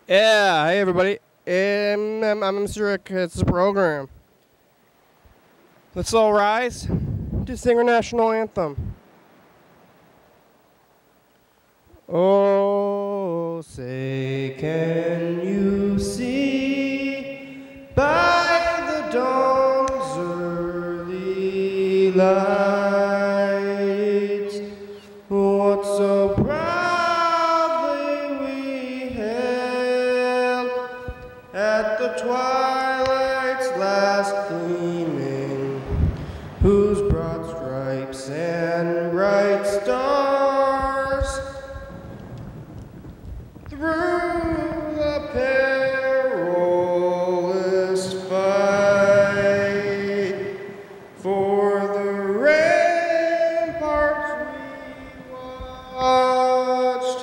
Yeah, hey everybody. I'm Mr. Rick. It's the program. Let's all rise to sing our national anthem. Oh, say, can you see by the dawn's early light what so proudly we hailed at the twilight's last gleaming, whose broad stripes and bright stars through the perilous fight for the ramparts we watched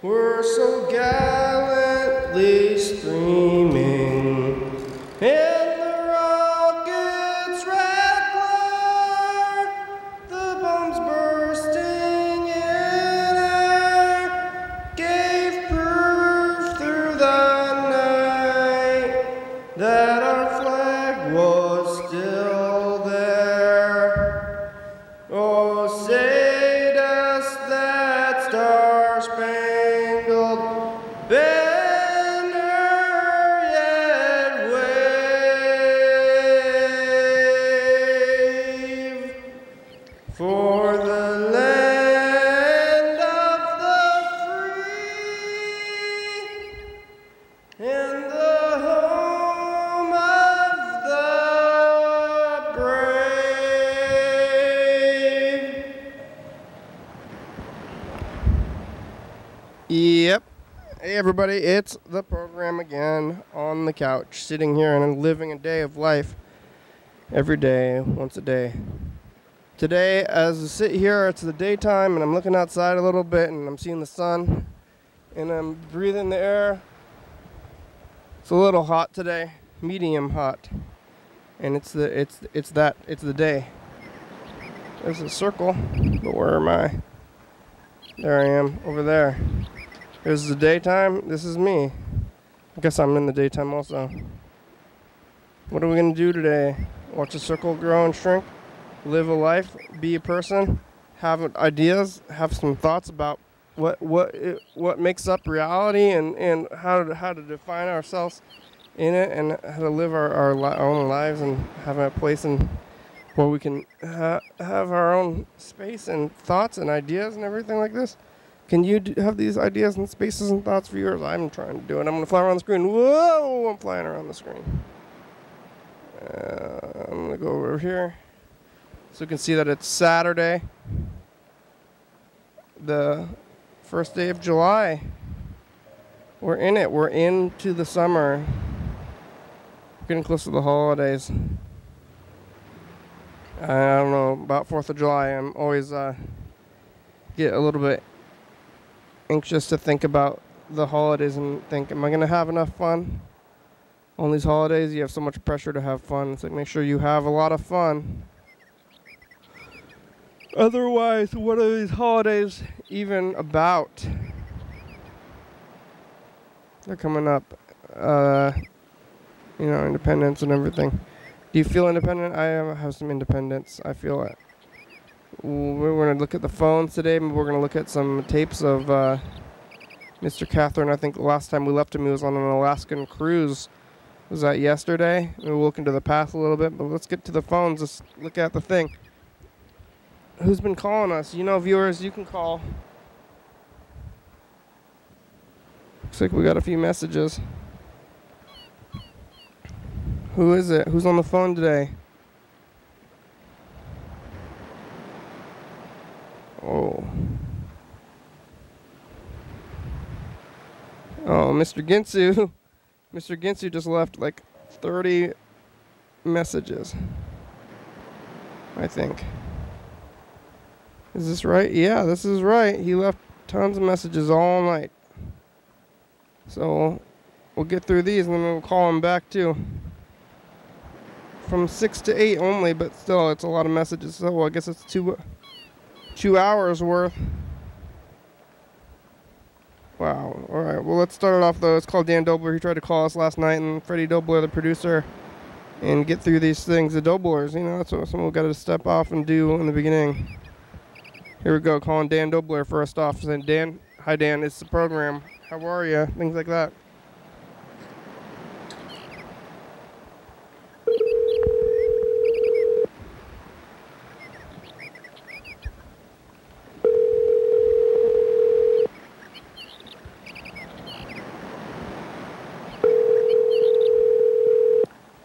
were so gallantly streaming, and the rockets' red glare, the bombs bursting in air, gave proof through the night that our flag was still there. Oh, say does that star-spangled banner yet wave for the land of the free and the home of the brave. Yep. Hey everybody, it's the program again on the couch, sitting here and living a day of life every day, once a day. Today, as I sit here, it's the daytime and I'm looking outside a little bit and I'm seeing the sun and I'm breathing the air. It's a little hot today, medium hot, and it's the day. There's a circle, but where am I? There I am, over there. There's the daytime. This is me. I guess I'm in the daytime also. What are we gonna do today? Watch the circle grow and shrink, live a life, be a person, have ideas, have some thoughts about what makes up reality and how to define ourselves in it and how to live our own lives and have a place in where we can have our own space and thoughts and ideas and everything like this. Can you have these ideas and spaces and thoughts for yours? I'm trying to do it. I'm going to fly around the screen. Whoa, I'm flying around the screen. I'm going to go over here so you can see that it's Saturday, the first day of July. We're in it. We're into the summer. We're getting close to the holidays. I don't know, about 4th of July, I'm always get a little bit anxious to think about the holidays and think, am I going to have enough fun? On these holidays, you have so much pressure to have fun. It's like, make sure you have a lot of fun. Otherwise, what are these holidays even about? They're coming up, independence and everything. Do you feel independent? I have some independence. I feel it. We're going to look at the phones today. We're going to look at some tapes of Mr. Catherine. I think the last time we left him, he was on an Alaskan cruise. Was that yesterday? We'll look into the past a little bit, but let's get to the phones. Let's look at the thing. Who's been calling us? You know, viewers, you can call. Looks like we got a few messages. Who is it? Who's on the phone today? Oh, Mr. Ginsu. Mr. Ginsu just left like 30 messages, I think. Is this right? Yeah, this is right. He left tons of messages all night. So we'll get through these and then we'll call him back too. From 6 to 8 only, but still it's a lot of messages. So I guess it's 2 hours worth. Wow. All right. Well, let's start it off, though. It's called Dan Dobler. He tried to call us last night, and Freddie Dobler, the producer, and get through these things. The Doblers, that's what someone got to step off and do in the beginning. Here we go, calling Dan Dobler first off. Saying, Dan, hi, Dan. It's the program. How are you? Things like that.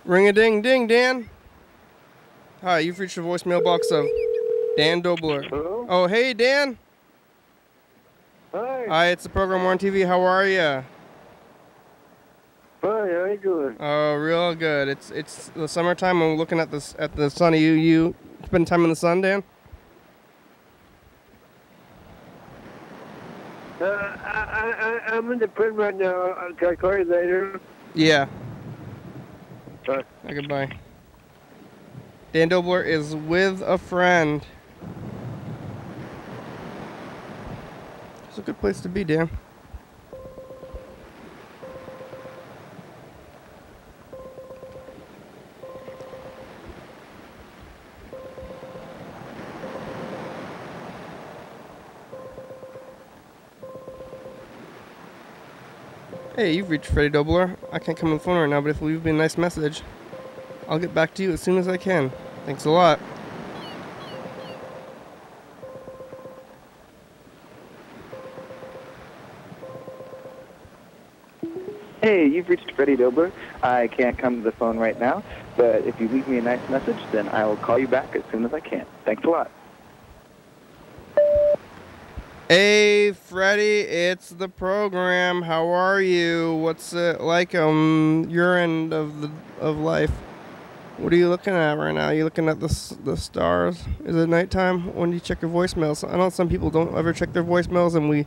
Ring-a-ding-ding, Dan. Hi, you've reached the voicemail box of Dan Dobler. Hello? Oh, hey, Dan. Hi. Hi, it's the program on TV. How are you? Hi, how you doing? Oh, real good. It's the summertime. I'm looking at the sun. You spend time in the sun, Dan? I'm in the print right now. Can I call you later? Yeah. Sorry. Goodbye. Dan Dobler is with a friend. It's a good place to be, Dan. Hey, you've reached Freddie Dobler. I can't come on the phone right now, but if you leave me a nice message, I'll get back to you as soon as I can. Thanks a lot. Hey, you've reached Freddie Dobler. I can't come to the phone right now, but if you leave me a nice message, then I will call you back as soon as I can. Thanks a lot. Hey, Freddie, it's the program. How are you? What's it like your end of life? What are you looking at right now? Are you looking at the stars? Is it nighttime? When do you check your voicemails? I know some people don't ever check their voicemails, and we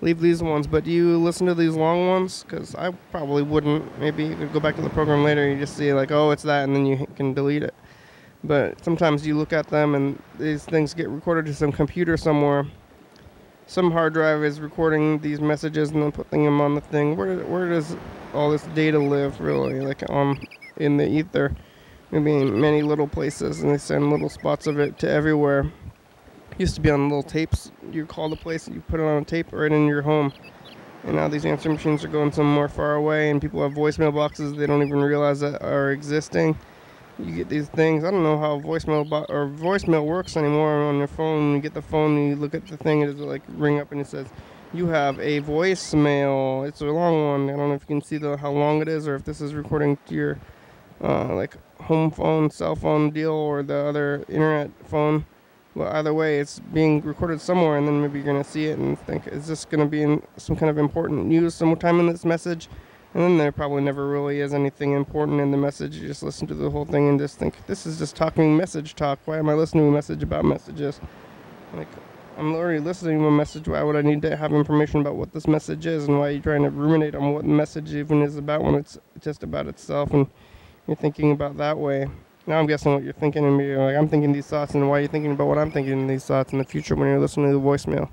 leave these ones, but do you listen to these long ones? Because I probably wouldn't. Maybe you could go back to the program later and you just see like, oh, it's that, and then you can delete it. But sometimes you look at them and these things get recorded to some computer somewhere. Some hard drive is recording these messages and then putting them on the thing. Where does all this data live, really? Like in the ether, maybe in many little places, and they send little spots of it to everywhere. Used to be on little tapes. You call the place and you put it on a tape right in your home. And now these answer machines are going somewhere far away, and people have voicemail boxes they don't even realize that are existing. You get these things. I don't know how voicemail works anymore on your phone. You get the phone and you look at the thing, and it's like ring up and it says, "You have a voicemail." It's a long one. I don't know if you can see how long it is, or if this is recording to your like home phone, cell phone deal, or the other internet phone. Well, either way, it's being recorded somewhere, and then maybe you're going to see it and think, is this going to be in some kind of important news sometime in this message? And then there probably never really is anything important in the message. You just listen to the whole thing and just think, this is just talking message talk. Why am I listening to a message about messages? Like, I'm already listening to a message. Why would I need to have information about what this message is? And why are you trying to ruminate on what the message even is about when it's just about itself? And you're thinking about that way. Now I'm guessing what you're thinking, and you're like, I'm thinking these thoughts, and why are you thinking about what I'm thinking in these thoughts in the future when you're listening to the voicemail?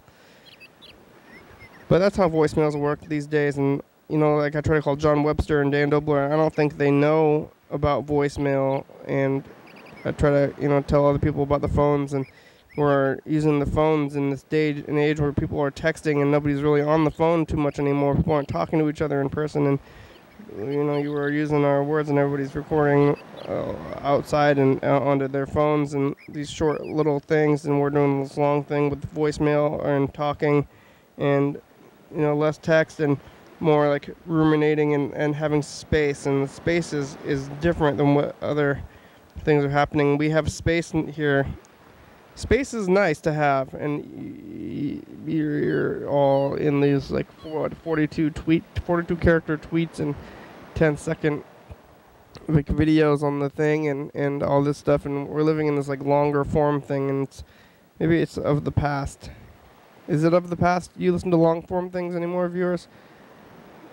But that's how voicemails work these days, and like I try to call John Webster and Dan Dobler, I don't think they know about voicemail, and I try to, tell other people about the phones, and we're using the phones in this day and age where people are texting and nobody's really on the phone too much anymore. People aren't talking to each other in person, and you were using our words and everybody's recording outside and onto their phones and these short little things, and we're doing this long thing with voicemail and talking and, less text and more like ruminating and having space. And the space is different than what other things are happening. We have space in here. Space is nice to have, and you're all in these like 42 character tweets and 10-second like videos on the thing and all this stuff, and we're living in this like longer form thing, and maybe it's of the past. Is it of the past? You listen to long form things anymore, viewers?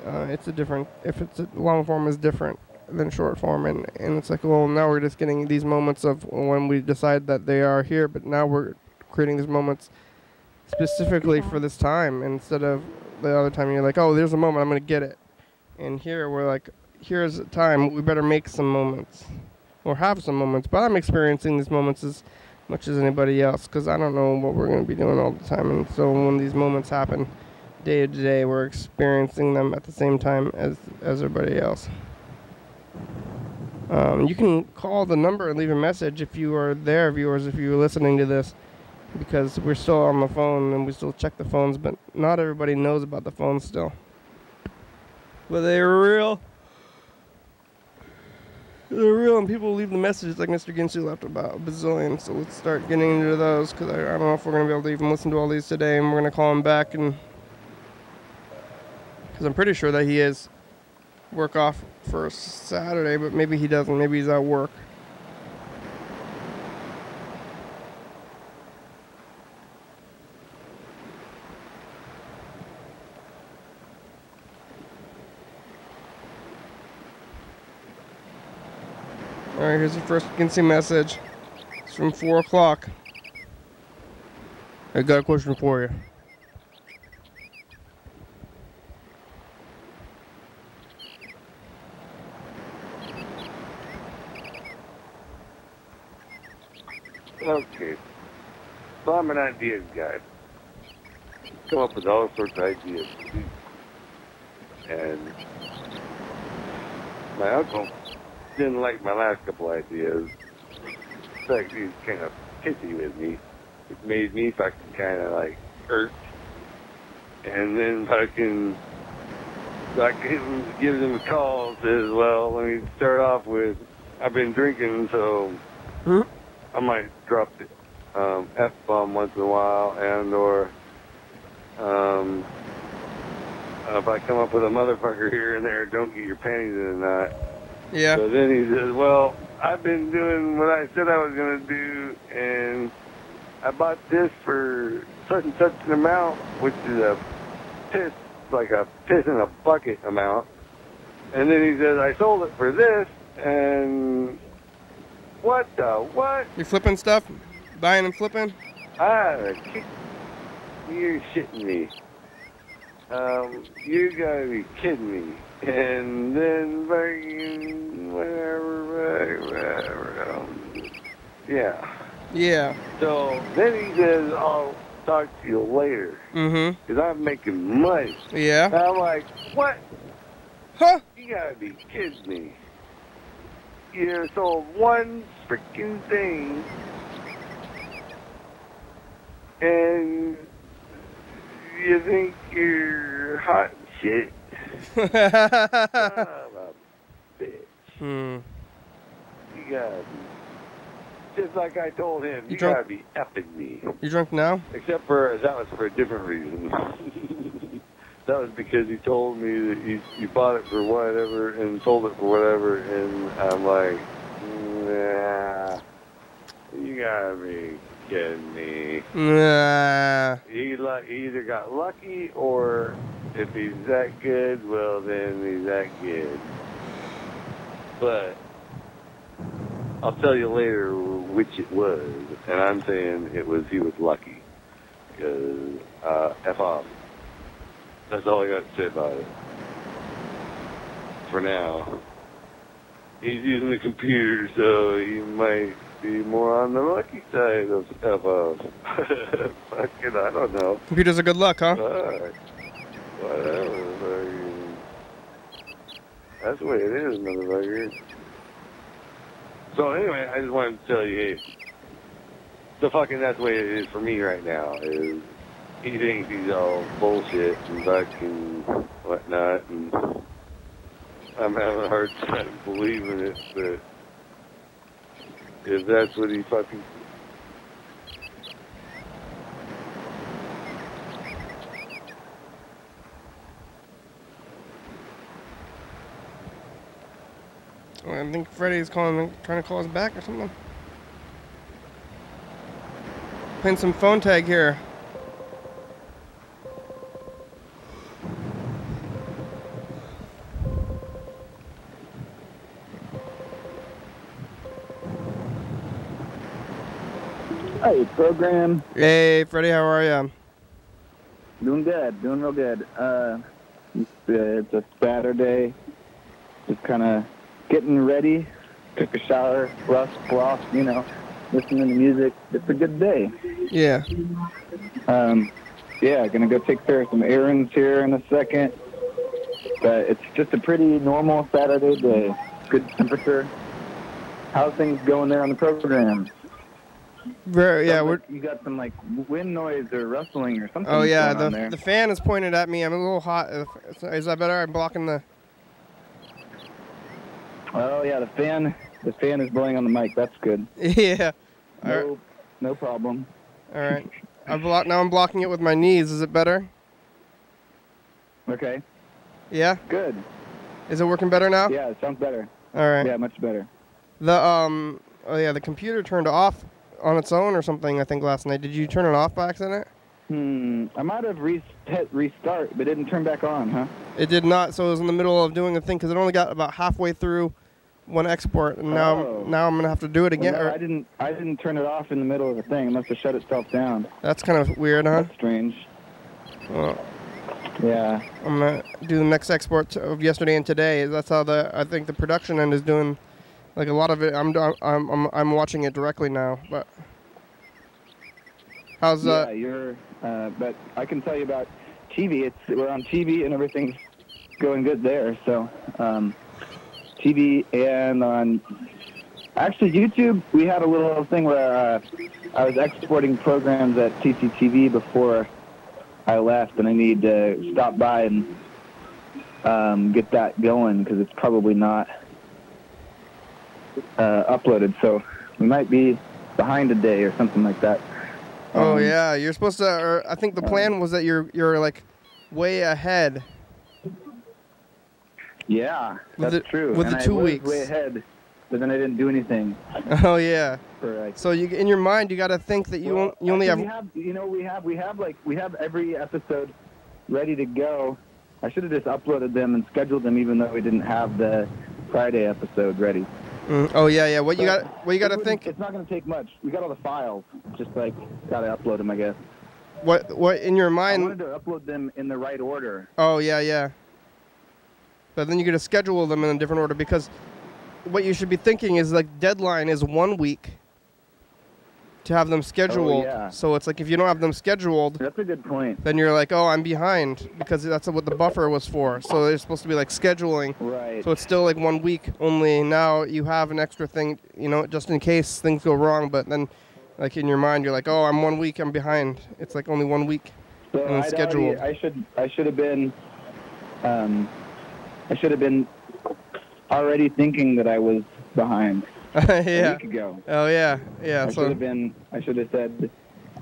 It's a different. If it's a long form is different than short form, and it's like, well, now we're just getting these moments of when we decide that they are here, but now we're creating these moments specifically for this time instead of the other time you're like, oh, there's a moment, I'm going to get it. And here we're like, here's a time, we better make some moments. Or have some moments. But I'm experiencing these moments as much as anybody else, because I don't know what we're going to be doing all the time. And so when these moments happen day to day, we're experiencing them at the same time as everybody else. You can call the number and leave a message if you are there, viewers, if you're listening to this, because we're still on the phone and we still check the phones, but not everybody knows about the phones still. But they're real. They're real, and people leave the messages like Mr. Ginsu left about a bazillion, so let's start getting into those, because I don't know if we're going to be able to even listen to all these today, and we're going to call him back, and because I'm pretty sure that he is work off for Saturday, but maybe he doesn't. Maybe he's at work. Alright, here's the first Ginsu message. It's from 4 o'clock. I got a question for you. Okay. So I'm an ideas guy. Come up with all sorts of ideas. And my uncle didn't like my last couple ideas. In fact, he was kind of pissy with me. It made me fucking kind of like hurt. And then fucking gives him a call and says, well, let me start off with, I've been drinking, so I might drop the F-bomb once in a while, and or if I come up with a motherfucker here and there, don't get your panties in a knot. Yeah. So then he says, well, I've been doing what I said I was going to do, and I bought this for such and such an amount, which is a piss, like a piss in a bucket amount. And then he says, I sold it for this, and what the what? You flipping stuff? Buying and flipping? You're shitting me. You gotta be kidding me. And then fucking whatever. Yeah. Yeah. So then he says, I'll talk to you later. Mm-hmm. Because I'm making money. Yeah. And I'm like, what? Huh? You gotta be kidding me. You sold one freaking thing, and you think you're hot shit? Son of a bitch. You gotta be. Just like I told him, you gotta be effing me. You drunk now? Except for, that was for a different reason. That was because he told me that you bought it for whatever and sold it for whatever, and I'm like, nah, you gotta be kidding me. Nah. He either got lucky, or if he's that good, well then he's that good. But I'll tell you later which it was, and I'm saying he was lucky, because F off. That's all I got to say about it. For now. He's using the computer, so he might be more on the lucky side of stuff. Fucking, I don't know. Computers are good luck, huh? Whatever. That's the way it is, motherfucker. So anyway, I just wanted to tell you, hey, that's the way it is for me right now, is he thinks he's all bullshit and fucking whatnot, and I'm having a hard time believing it, but if that's what he fucking... I think Freddie's trying to call us back or something. Playing some phone tag here. Hey, program. Hey, Freddie, how are you? Doing good. Doing real good. It's a Saturday. Just kind of getting ready. Took a shower, floss, you know, listening to music. It's a good day. Yeah. Yeah, gonna go take care of some errands here in a second. But it's just a pretty normal Saturday day. Good temperature. How's things going there on the program? Very, yeah. You got some like wind noise or rustling or something. Oh yeah, going on there. the fan is pointed at me. I'm a little hot. Is that better? I'm blocking the. Oh yeah, the fan is blowing on the mic. That's good. Yeah. No problem. All right. Now I'm blocking it with my knees. Is it better? Okay. Yeah. Good. Is it working better now? Yeah, it sounds better. All right. Yeah, much better. The computer turned off on its own or something, I think, last night. Did you turn it off by accident? I might have hit restart, but it didn't turn back on, huh? It did not, so it was in the middle of doing a thing because it only got about halfway through one export, and now I'm gonna have to do it again. Well, no, I didn't turn it off in the middle of the thing. It must have shut itself down. That's kind of weird, huh? That's strange. Well, yeah. I'm gonna do the next export of yesterday and today. That's how I think the production end is doing. Like a lot of it, I'm watching it directly now. But how's Yeah, but I can tell you about TV. We're on TV and everything's going good there. So, TV and on actually YouTube, we had a little thing where I was exporting programs at TCTV before I left, and I need to stop by and get that going because it's probably not uploaded. So we might be behind a day or something like that. Oh yeah, you're supposed to. Or I think the plan was that you're like way ahead. Yeah, that's true. With the 2 weeks. Way ahead, but then I didn't do anything. Oh yeah. For so in your mind, you got to think that you only have. We have every episode ready to go. I should have just uploaded them and scheduled them, even though we didn't have the Friday episode ready. Oh yeah. What you got to think? It's not going to take much. We got all the files. Just gotta upload them, I guess. What in your mind? I wanted to upload them in the right order. Oh yeah. But then you got to schedule them in a different order because what you should be thinking is like deadline is 1 week to have them scheduled. Oh, yeah. So it's like if you don't have them scheduled, that's a good point. Then you're like, oh, I'm behind because that's what the buffer was for. So they're supposed to be like scheduling. Right. So it's still like 1 week. Only now you have an extra thing, just in case things go wrong. But then, like in your mind, you're like, oh, I'm 1 week, I'm behind. It's like only 1 week. So and scheduled. I should have been. I should have been already thinking that I was behind a week ago. Oh yeah. I should have said,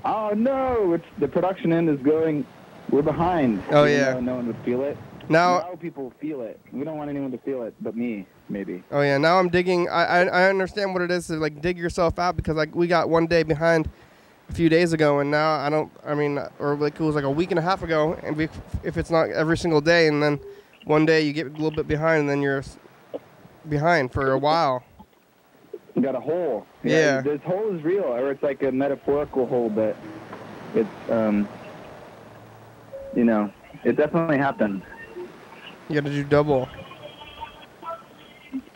"Oh no, the production end is going. We're behind." Oh yeah. No one would feel it. Now people feel it. We don't want anyone to feel it, but me, maybe. Oh yeah. Now I'm digging. I understand what it is to like dig yourself out because we got 1 day behind a few days ago, and now or like it was like a week and a half ago, and if it's not every single day, and then 1 day you get a little bit behind, and then you're behind for a while. You got a hole. Yeah. This hole is real, or it's like a metaphorical hole, but it's, it definitely happened. You got to do double.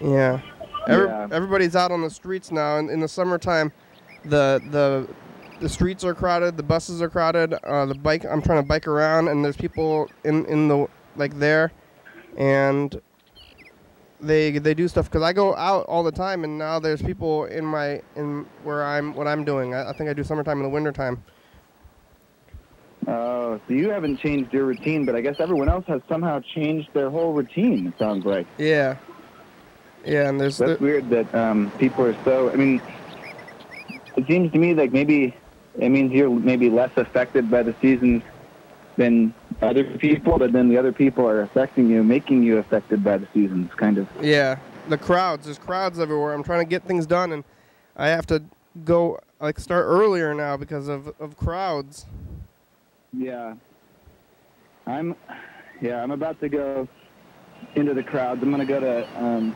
Yeah. Everybody's out on the streets now, and in the summertime, the streets are crowded, the buses are crowded. I'm trying to bike around, and there's people in the there. And they do stuff because I go out all the time, and now there's people in what I'm doing. I think I do summertime in the wintertime. Oh, so you haven't changed your routine, but I guess everyone else has somehow changed their whole routine. It sounds like. Yeah, and that's weird that people are so. I mean, it seems to me like maybe it means you're maybe less affected by the season than other people, but then the other people are affecting you, making you affected by the seasons, kind of. Yeah, there's crowds everywhere. I'm trying to get things done, and I have to go start earlier now because of crowds. Yeah. I'm about to go into the crowds. I'm going to go to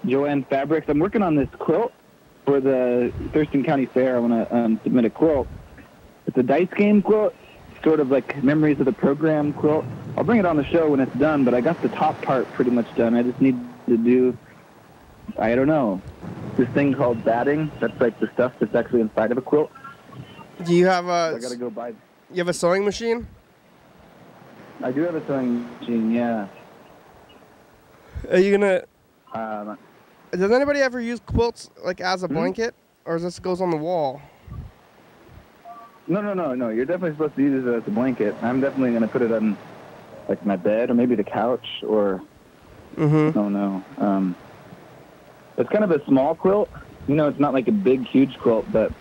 Joanne Fabrics. I'm working on this quilt for the Thurston County Fair. I want to submit a quilt. It's a dice game quilt. sort of like memories of the program quilt. I'll bring it on the show when it's done, but I got the top part pretty much done. I just need to do, I don't know, this thing called batting. That's like the stuff that's actually inside of a quilt. Do you have a? So I gotta go buy. You have a sewing machine? I do have a sewing machine, yeah. Are you gonna? Um, Does anybody ever use quilts like as a blanket, or is this goes on the wall? No. You're definitely supposed to use it as a blanket. I'm definitely gonna put it on, like, my bed or maybe the couch or. I don't know. It's kind of a small quilt. You know, it's not like a big, huge quilt, but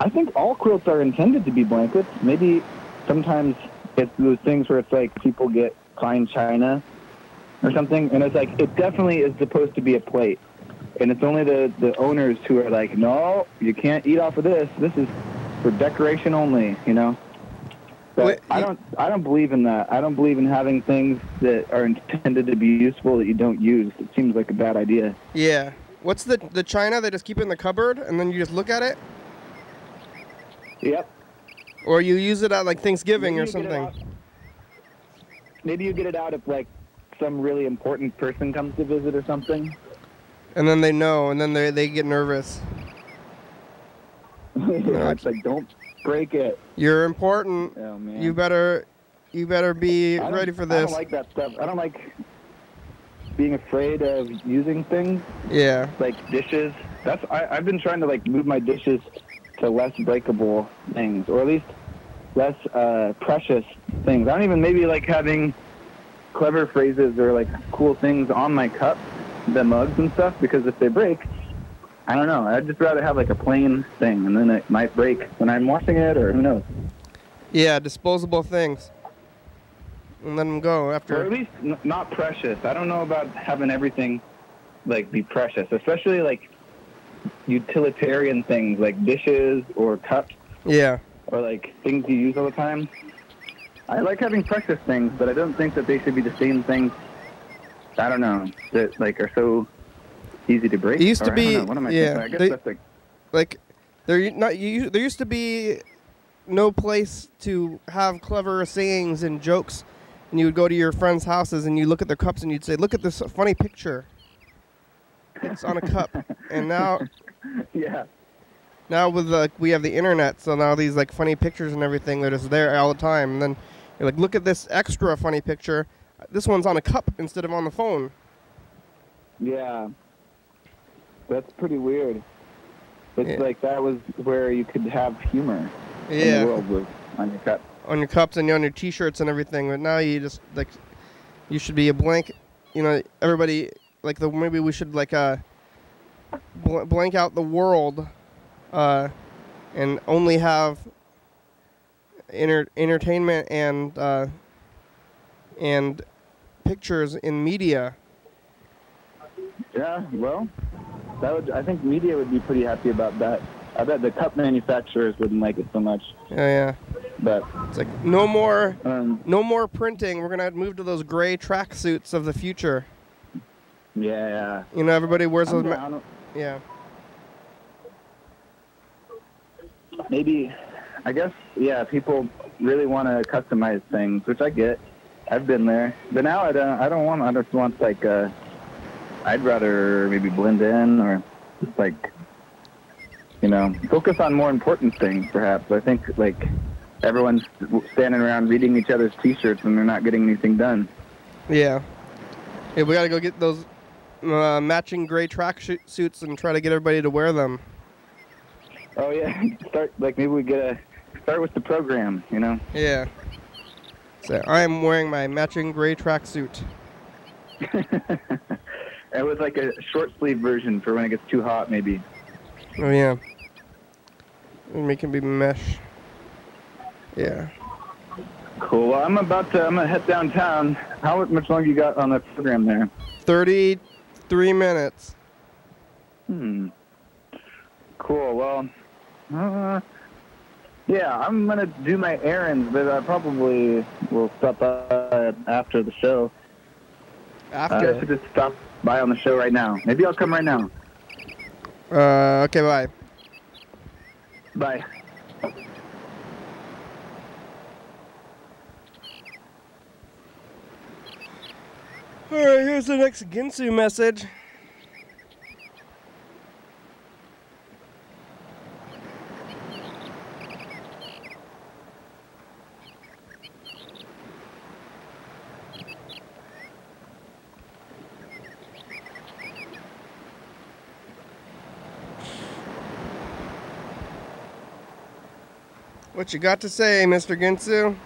I think all quilts are intended to be blankets. Maybe sometimes it's those things where it's like people get fine china or something, and it's like, it definitely is supposed to be a plate. And it's only the owners who are like, no, you can't eat off of this. This is for decoration only, you know? But Wait, I don't believe in that. I don't believe in having things that are intended to be useful that you don't use. It seems like a bad idea. Yeah. What's the china they just keep in the cupboard and then you just look at it? Yep. Or you use it at like Thanksgiving Maybe or you get it something? Maybe you get it out if like some really important person comes to visit or something. And then they know, and then they get nervous. It's like, don't break it. You're important. Oh, man. You better be ready for this. I don't like that stuff. I don't like being afraid of using things. Yeah. Like dishes. I've been trying to like move my dishes to less breakable things, or at least less precious things. I don't even maybe like having clever phrases or like cool things on my cups, the mugs and stuff, because if they break, I don't know. I'd just rather have like a plain thing, and then it might break when I'm washing it, or who knows. Yeah, disposable things. And let them go after. Or at least not precious. I don't know about having everything like be precious, especially like utilitarian things like dishes or cups. Yeah. Or like things you use all the time. I like having precious things, but I don't think that they should be the same things. I don't know, that like are so easy to break. It used to be, what am I yeah. thinking? I guess that's like there used to be no place to have clever sayings and jokes, and you would go to your friends' houses and you look at their cups and you'd say, "Look at this funny picture. It's on a cup." And now, yeah. Now with we have the internet, so now these like funny pictures and everything that is there all the time. And then you're like, "Look at this extra funny picture. This one's on a cup instead of on the phone." Yeah. That's pretty weird. It's Yeah. like that was where you could have humor Yeah. in the world with on your cup. On your cups and on your T-shirts and everything. But now you just like, you should be a blank. You know, everybody like maybe we should like blank out the world, and only have entertainment and pictures in media. Yeah, well, I think media would be pretty happy about that. I bet the cup manufacturers wouldn't like it so much. Yeah. But it's like no more printing. We're gonna move to those gray tracksuits of the future. Yeah. You know, everybody wears those. Yeah. Maybe, I guess, yeah. People really want to customize things, which I get. I've been there, but now I don't want. I just want like I'd rather maybe blend in or just like, you know, focus on more important things, perhaps. I think, like, everyone's standing around reading each other's T-shirts and they're not getting anything done. Yeah. Yeah, we got to go get those matching gray track suits and try to get everybody to wear them. Oh, yeah. Maybe we start with the program, you know? Yeah. So I am wearing my matching gray tracksuit. It was like a short sleeve version for when it gets too hot, maybe. Oh, yeah. And make it be mesh. Yeah. Cool. Well, I'm gonna head downtown. How much longer you got on the program there? 33 minutes. Cool. Well, yeah, I'm gonna do my errands, but I probably will stop by after the show. After? I should just stop by on the show right now. Maybe I'll come right now. Okay, bye. Bye. Alright, here's the next Ginsu message. What you got to say, Mr. Ginsu?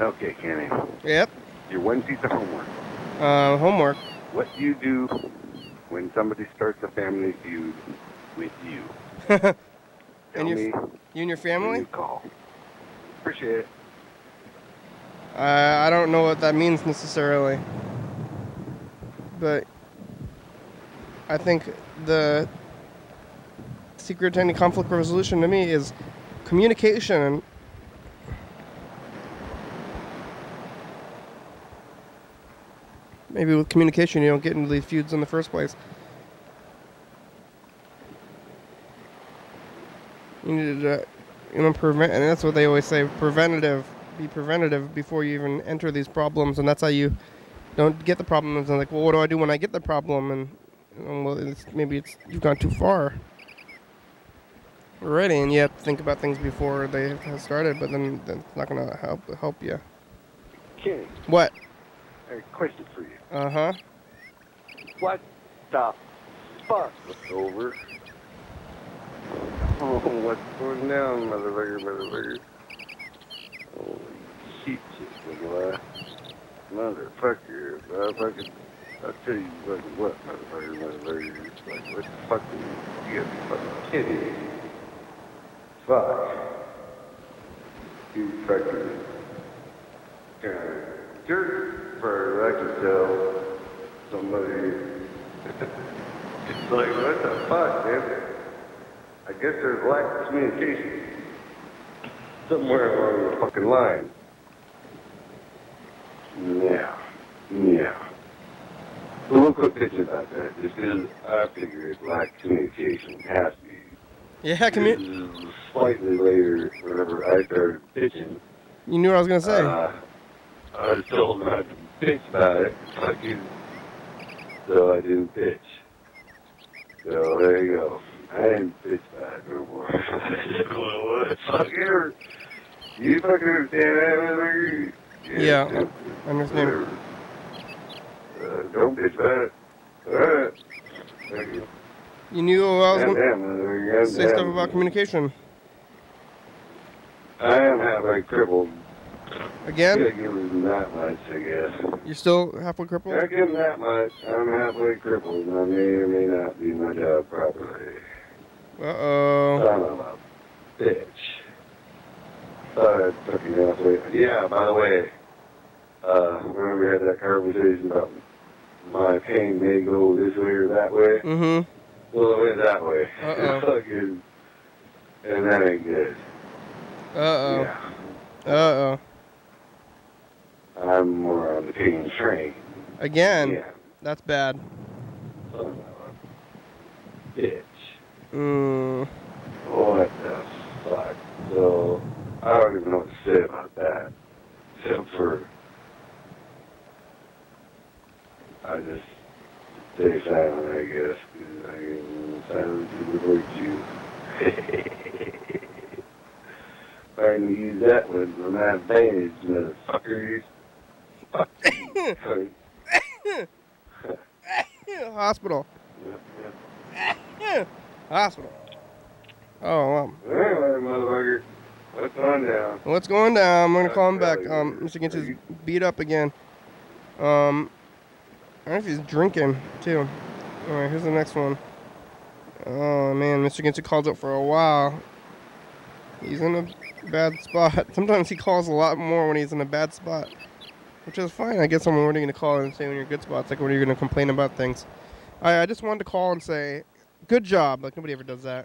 Okay, Kenny. Yep. Your one piece of homework. Homework. What do you do when somebody starts a family feud with you? Tell me. You and your when family? you call. Appreciate it. I don't know what that means necessarily. But I think the secret to any conflict resolution to me is communication. Maybe with communication you don't get into these feuds in the first place. You need to, prevent, and that's what they always say, preventative. Be preventative before you even enter these problems, and that's how you don't get the problems. And like, well, what do I do when I get the problem? And well, maybe you've gone too far already, and you have to think about things before they have started. But then it's not gonna help you. Kenny, What? I have a question for you. Uh-huh. What the fuck? Look over. Oh, what's going down, motherfucker? Holy shit, boy. Motherfucker. I'll tell you what, motherfucker. Like, what the fuck do you get me fucking kidding? Fuck. You fucking kind of jerk, for I can tell somebody. It's like, what the fuck, man? I guess there's lack of communication somewhere along the fucking line. Yeah. So we'll quit bitching about that, just because I figure it's lack of communication. It has to be. Yeah, Slightly later, whenever I started bitching, you knew what I was gonna say. I was told not to bitch about it. So I didn't bitch. So there you go. I didn't bitch about it no more. What? Fuck you. You fucking understand that, motherfucker? Yeah, I understand. Don't bitch about it. Alright. Thank you. You knew I was gonna say stuff about communication. I am halfway crippled. Again? I can't give him that much, I guess. You're still halfway crippled? I can't give him that much. I'm halfway crippled, and I may or may not do my job properly. Uh-oh. Son of a bitch. Thought I'd fucking halfway. Yeah, by the way, remember we had that conversation about my pain may go this way or that way? Mm-hmm. Well, it went that way. Uh-oh. Fucking, and that ain't good. Uh-oh. Yeah. Uh-oh. I'm more on the pain train. Again? Yeah. That's bad. Son of a bitch. What the fuck? So, I don't even know what to say about that. Except for, I just stay silent, I guess, because I can silence to avoid you. I can use that one for my advantage, motherfuckers. Fuck you. Hospital. Yep. Hospital. Oh, well. Anyway, motherfucker, what's going down? What's going down? I'm going to call him back. Really Mr. Gintz is beat up again. I don't know if he's drinking, too. Alright, here's the next one. Oh, man, Mr. Gintz called up for a while. He's in a bad spot. Sometimes he calls a lot more when he's in a bad spot. Which is fine. I guess I'm already going to call and say when you're in a good spot. It's like when you're going to complain about things. I just wanted to call and say, good job. Like, nobody ever does that.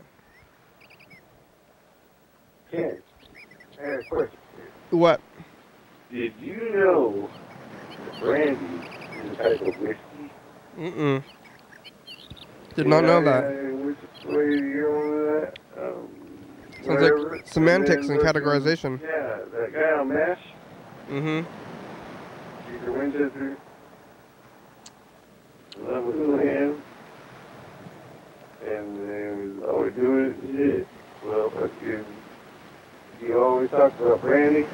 Ken, I had a question. What? Did you know that brandy is a type of whiskey? Mm-mm. Did not know that. Which way you going with that? Sounds whatever. like semantics and then categorization. Yeah, that guy on MASH, Mm-hmm. Peter Winchester. That was in the hand. And they was always doing it and shit. Well, fucking, he always talked about brandy.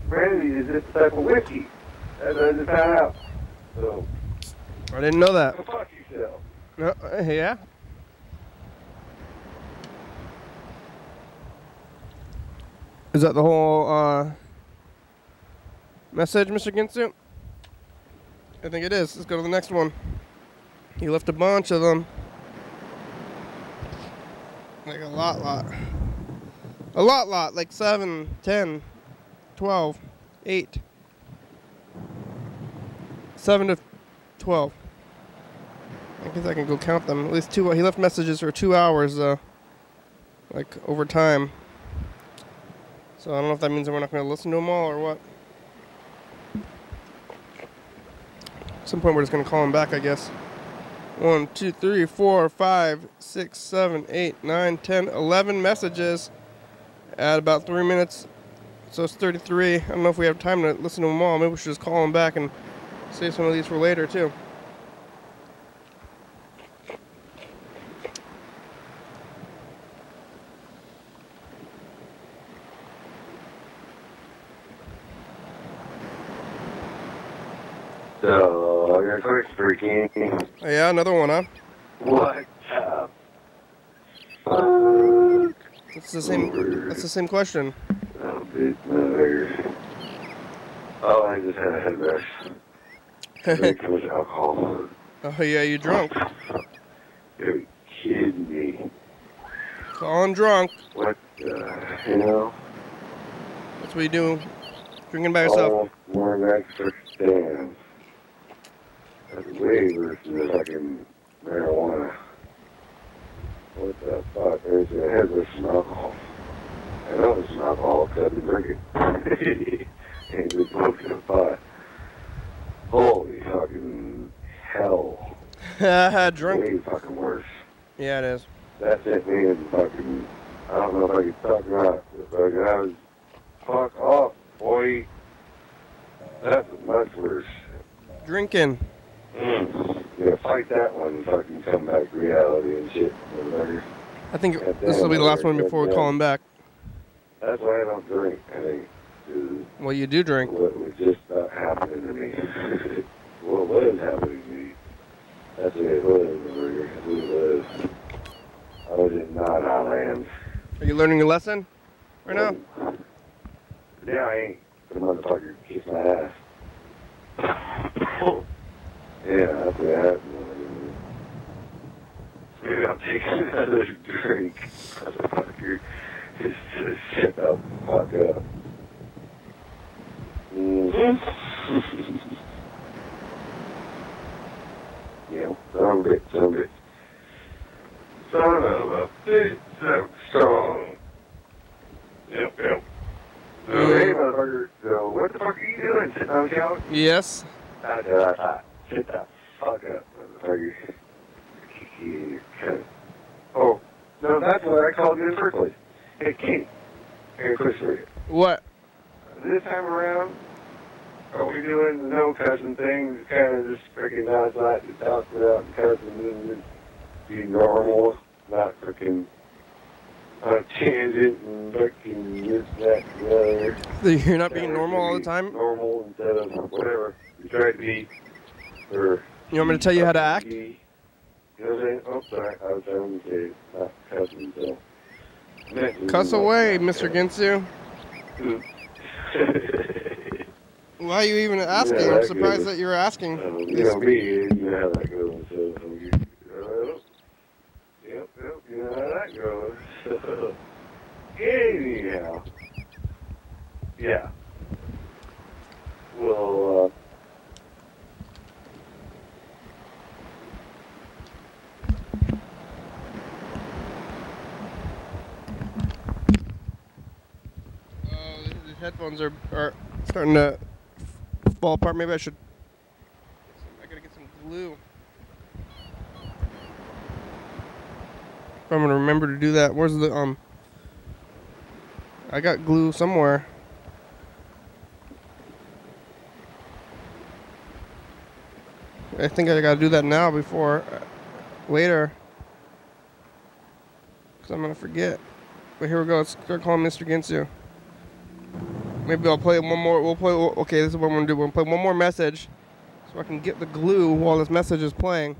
Brandy is just a type of whiskey. As I just found out. So, I didn't know that. go fuck yourself. No, yeah. Is that the whole message, Mr. Ginsu? I think it is. Let's go to the next one. He left a bunch of them. Like a lot. A lot. Like 7, 10, 12, 8. 7 to 12. I guess I can go count them. At least 2. He left messages for 2 hours, like over time. So I don't know if that means that we're not going to listen to them all or what. At some point we're just going to call him back, I guess. 1, 2, 3, 4, 5, 6, 7, 8, 9, 10, 11 messages at about 3 minutes. So it's 33. I don't know if we have time to listen to them all. Maybe we should just call him back and save some of these for later, too. So, I got a quick freaking. Oh, yeah, another one, huh? What? It's the same. That's the same question. Oh, big mother. Oh, I just had a head rush. I think it was alcohol. Oh yeah, you drunk? You're kidding me. Calling drunk. What the hell? That's what you do. Drinking by yourself. Almost more than extra stand. That's way worse than the fucking marijuana. What the fuck? There's a head rush from alcohol. I know it's from alcohol because I've been drinking. Ain't been smoking a pot. Holy fucking hell. Drunk. Way fucking worse. Yeah, it is. That sent me in fucking, I don't know if I could talk or not, but fucking, I was, fuck off, boy. That's much worse. Drinking. Yeah, fight that one and fucking come back to reality and shit. Motherfucker. I think this will be the last one before we call him back. That's why I don't drink, I think. Is Well, you do drink. what was just not happening to me. What was happening to me. That's what it was, motherfucker. That's what it was. I was in not land. Are you learning your lesson right now? Yeah, I ain't. The motherfucker kissed my ass. Yeah, that's what happened. Maybe I'll take another drink. Motherfucker. Just to shut the fuck up. Yeah, some of it. Son of a bitch, so strong. Yep. Hey, motherfucker, so what the fuck are you doing? Sitting on the couch? Yes. Sit the fuck up, motherfucker. You cunt. Oh, no, that's what I called you in the first place. Hey, King. Hey, quick for you. What? This time around, are we doing the no cussing thing? It's kind of just freaking nonchalant to talk without cussing and just be normal, not freaking on a tangent and fucking this, that, and the other. So you're not being normal all the time? Normal instead of whatever you try to be. Or You want me to tell you how to act? You know what I'm saying? Oh, sorry. I was trying to say not cussing, so. Cuss away, Mr. Ginsu. Why are you even asking? Yeah, I'm surprised that you're asking. You know me, you know how that goes. Yep, you know how that goes. Anyhow. Yeah. Well, These headphones are starting to fall apart. Maybe I gotta get some glue. remember to do that. Where's the I got glue somewhere. I think I gotta do that now before later, because I'm gonna forget. But here we go. Let's start calling Mr. Ginsu. Maybe I'll play one more. Okay, this is what I'm gonna do. We'll play one more message, so I can get the glue while this message is playing.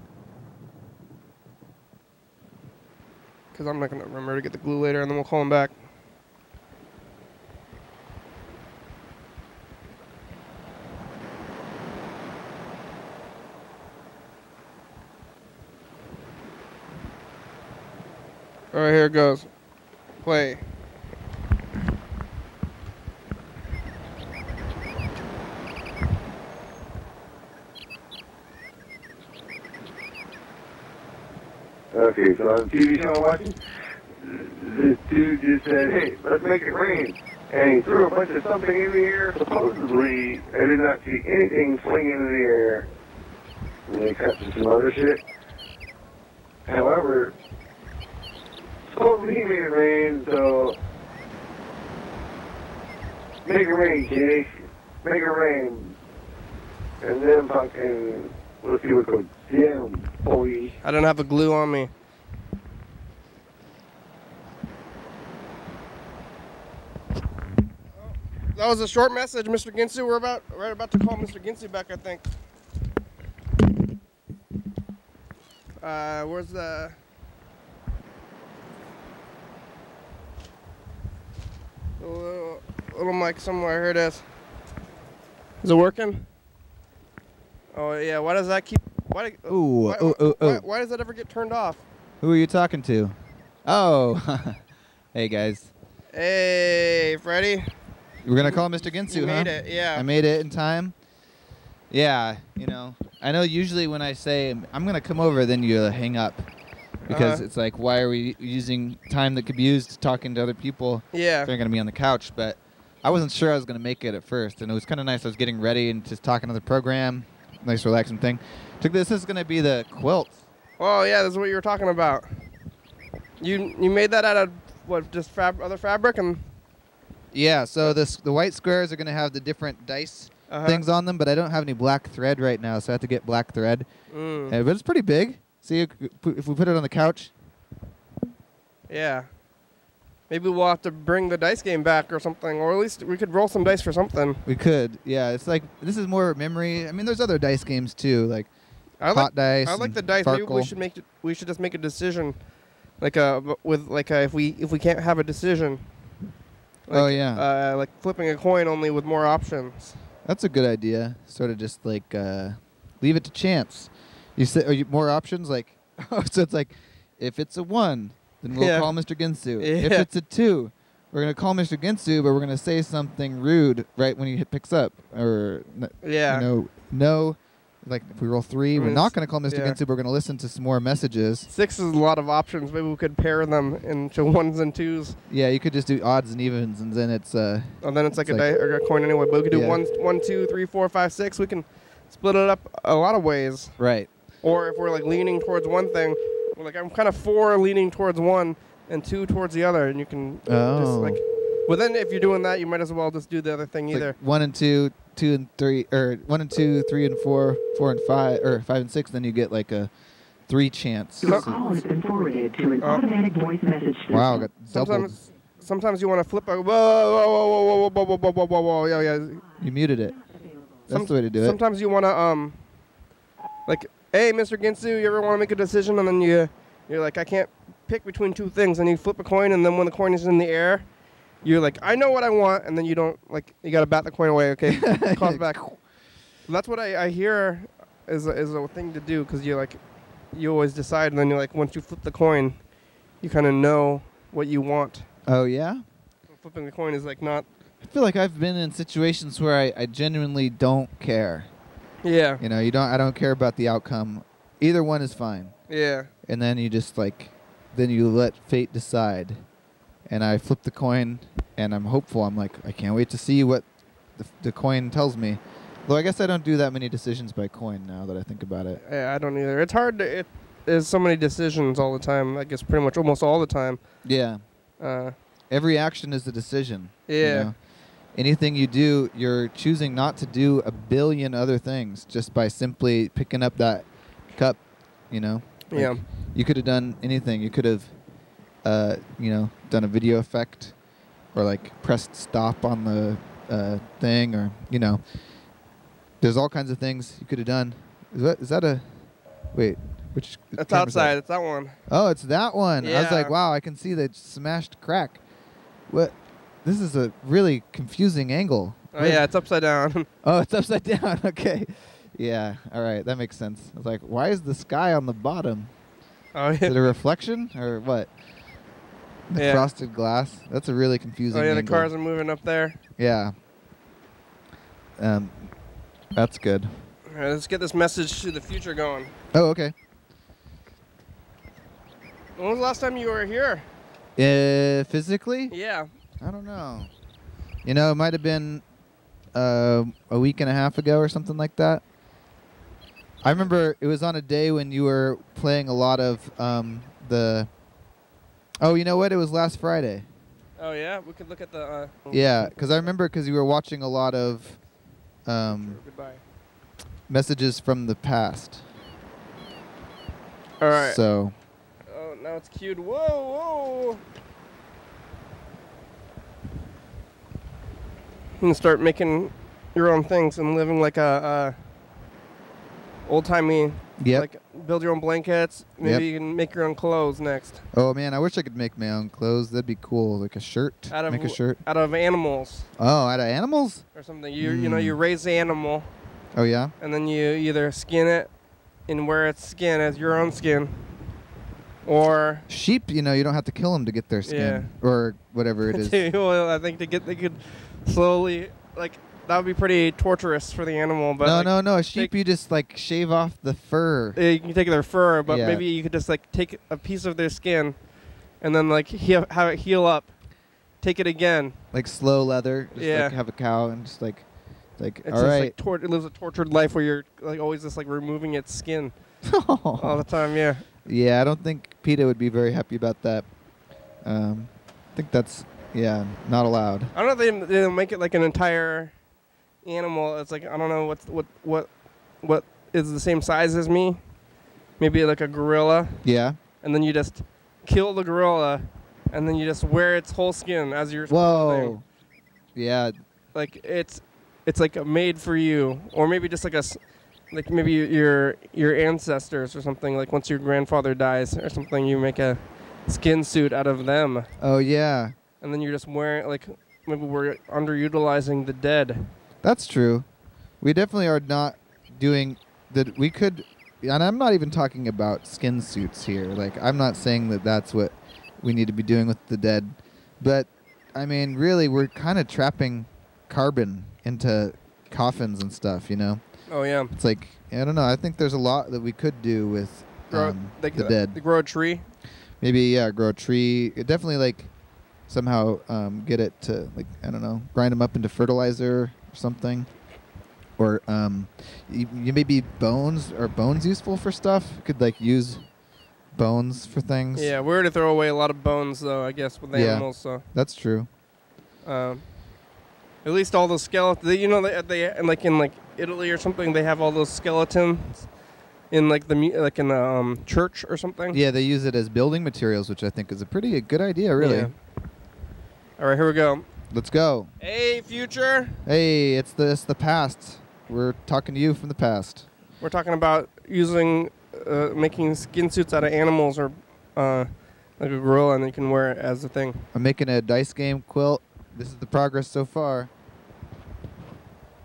Because I'm not gonna remember to get the glue later, and then we'll call him back. All right, here it goes. Play. Okay, so on the TV show I'm watching, this dude just said, hey, let's make it rain. And he threw a bunch of something in the air. Supposedly, I did not see anything fling into the air. And they cut to some other shit. However, supposedly he made it rain, so make it rain, Jake. Make it rain. And then fucking, let's see what goes down, boy. I don't have the glue on me. That was a short message, Mr. Ginsu. We're right about to call Mr. Ginsu back, I think. Where's the... little mic somewhere. Here it is. Is it working? Oh, yeah. Why does that keep... Why does that ever get turned off? Who are you talking to? Oh, hey guys. Hey, Freddie. We're gonna call Mr. Ginsu, You huh? made it, yeah. I made it in time. Yeah, you know, I know usually when I say I'm gonna come over, then you hang up because it's like, why are we using time that could be used talking to other people? Yeah. If they're gonna be on the couch, but I wasn't sure I was gonna make it at first, and it was kind of nice. I was getting ready and just talking to the program. Nice relaxing thing. This is gonna be the quilt. Oh yeah, this is what you were talking about. You made that out of what? Just other fabric and. Yeah. So the white squares are gonna have the different dice things on them, but I don't have any black thread right now, so I have to get black thread. But it's pretty big. See if we put it on the couch. Yeah. Maybe we'll have to bring the dice game back or something, or at least we could roll some dice for something. We could, yeah. It's like, this is more memory. I mean, there's other dice games too, like hot dice. I like the dice. Farkle. Maybe we should just make a decision, if we can't have a decision. Like, oh yeah. Like flipping a coin only with more options. That's a good idea. Sort of just like leave it to chance. You say more options, like so it's like if it's a 1. Then we'll call Mr. Ginsu. Yeah. If it's a 2, we're going to call Mr. Ginsu, but we're going to say something rude right when he picks up. Or, no. Like, if we roll 3, we're not going to call Mr. Ginsu, but we're going to listen to some more messages. 6 is a lot of options. Maybe we could pair them into 1s and 2s. Yeah, you could just do odds and evens, and then it's... and then it's like a coin anyway. But we could do 1, 2, 3, 4, 5, 6. We can split it up a lot of ways. Right. Or if we're, like, leaning towards one thing... Like I'm kind of 4 leaning towards one and 2 towards the other, and you can just like. Well, then if you're doing that, you might as well just do the other thing either. Like 1 and 2, 2 and 3, or 1 and 2, 3 and 4, 4 and 5, or 5 and 6. Then you get like a 3 chance. Your call has been forwarded to an automatic voice message system. Wow, got doubled. Sometimes you want to flip a whoa, yeah. You muted it. That's the way to do it. Sometimes you want to like. Hey, Mr. Ginsu, you ever want to make a decision and then you're like, I can't pick between 2 things, and you flip a coin, and then when the coin is in the air, you're like, I know what I want, and then you don't, like, you got to bat the coin away, okay? Calls back. That's what I hear is a thing to do, because you're like, you always decide, and then you're like, once you flip the coin, you kind of know what you want. Oh, yeah? Flipping the coin is like not... I feel like I've been in situations where I genuinely don't care. Yeah. You know, I don't care about the outcome. Either one is fine. Yeah. And then you just then you let fate decide. And I flip the coin, and I'm hopeful. I'm like, I can't wait to see what the coin tells me. Though I guess I don't do that many decisions by coin now that I think about it. Yeah, I don't either. It's hard to there's so many decisions all the time. I guess pretty much almost all the time. Yeah. Every action is a decision. Yeah. You know? Anything you do, you're choosing not to do a billion other things just by simply picking up that cup, you know? Like, yeah. You could have done anything. You could have, you know, done a video effect or, like, pressed stop on the thing or, you know. There's all kinds of things you could have done. Is that a... Wait, which... That's outside. It's that one. Oh, it's that one. Yeah. I was like, wow, I can see the smashed crack. What? This is a really confusing angle. Oh, yeah, it's upside down. Oh, it's upside down. Okay. Yeah, all right. That makes sense. I was like, why is the sky on the bottom? Oh, Is yeah. it a reflection or what? The frosted glass. That's a really confusing Oh, yeah, the angle. cars are moving up there. Yeah. That's good. All right, let's get this message to the future going. Oh, okay. When was the last time you were here? Physically? Yeah. I don't know. You know, it might have been a week and a half ago or something like that. I remember it was on a day when you were playing a lot of the... Oh, you know what? It was last Friday. Oh, yeah? We could look at the... Yeah, because I remember because you were watching a lot of Goodbye. messages from the past. All right. So... Oh, now it's queued. Whoa, whoa. You can start making your own things and living like a old-timey, Yep. like build your own blankets. Maybe Yep. you can make your own clothes next. Oh, man, I wish I could make my own clothes. That'd be cool. Like a shirt. Make a shirt. Out of animals Oh, out of animals? or something. You know, you raise the animal, Oh, yeah? and then you either skin it and wear its skin as your own skin, or... Sheep, you know, you don't have to kill them to get their skin. Or whatever it is. Well, I think they could slowly, like, that would be pretty torturous for the animal. But No. A sheep, you just, like, shave off the fur. You can take their fur, but Yeah. maybe you could just, like, take a piece of their skin and then, like, have it heal up. Take it again. Like slow leather. Just, Yeah. like, have a cow and just, like It's all just, right. like, it lives a tortured life where you're, like, always just, like, removing its skin all the time, yeah. Yeah, I don't think PETA would be very happy about that. I think that's, not allowed. I don't know if they'll make it, like, an entire animal. It's, like, I don't know what is the same size as me. Maybe, like, a gorilla. Yeah. And then you just kill the gorilla, and then you just wear its whole skin as your Whoa. clothing. Yeah. Like, it's like made for you, or maybe just like maybe your ancestors or something. Like once your grandfather dies or something, you make a skin suit out of them. Oh, yeah. And then you're just wearing, like, maybe we're underutilizing the dead. That's true. We definitely are not doing that. We could, and I'm not even talking about skin suits here. Like, I'm not saying that that's what we need to be doing with the dead. But, I mean, really, we're kind of trapping carbon into coffins and stuff, you know? Oh, yeah. It's like, I don't know. I think there's a lot that we could do with the dead. They grow a tree? Maybe, grow a tree. Definitely, like, somehow get it to, like, I don't know, grind them up into fertilizer or something. Or you maybe bones. Are bones useful for stuff? You could, like, use bones for things. Yeah, we're to throw away a lot of bones, though, I guess, with animals. So that's true. At least all those skeletons. You know, they like in like Italy or something, they have all those skeletons in like the church or something. Yeah, they use it as building materials, which I think is a pretty good idea, really. Yeah. All right, here we go. Let's go. Hey, future. Hey, it's the past. We're talking to you from the past. We're talking about making skin suits out of animals or like a gorilla, and you can wear it as a thing. I'm making a dice game quilt. This is the progress so far.